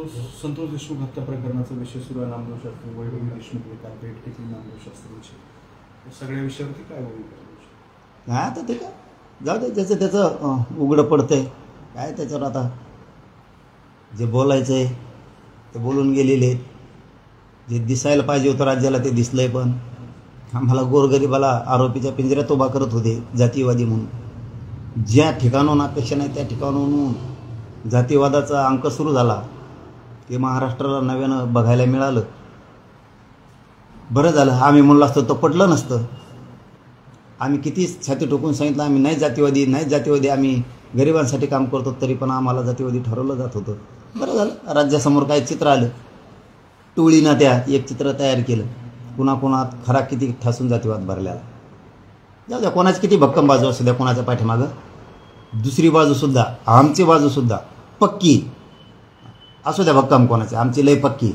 संतोष देशमुख हत्या प्रकरणाचा विषय सुरू आहे. नामदेव शास्त्री, वैभवी देशमुख, एका भेट घेतली नामदेव शास्त्रीची. या सगळ्या विषयावरती काय होईल? हा आता ते काय जाऊ दे, त्याचं त्याचं उघडं पडतंय. काय त्याच्यावर आता जे बोलायचं आहे ते बोलून गेलेले आहेत. जे दिसायला पाहिजे होतं राज्याला ते दिसलंय. पण आम्हाला गोरगरिबाला आरोपीच्या पिंजऱ्यात उभा करत होते जातीवादी म्हणून. ज्या ठिकाणाहून अपेक्षा नाही त्या ठिकाणाहून जातीवादाचा अंक सुरू झाला ते महाराष्ट्राला नव्यानं बघायला मिळालं. बरं झालं, आम्ही म्हणलं असतं तर पटलं नसतं. आम्ही किती छाती टोकून सांगितलं आम्ही नाही जातीवादी, नाही जातीवादी, आम्ही गरिबांसाठी काम करतो, तरी पण आम्हाला जातीवादी ठरवलं जात होतं. बरं झालं, राज्यासमोर काय चित्र आलं, टोळीनं त्या एक चित्र तयार केलं. कुणाकुणात खरा किती ठासून जातीवाद भरलेला. जाऊ द्या, कोणाची किती भक्कम बाजू असू द्या कोणाच्या पाठीमागं, दुसरी बाजूसुद्धा आमची बाजूसुद्धा पक्की असू द्या भक्कम कोणाची, आमची लय पक्की.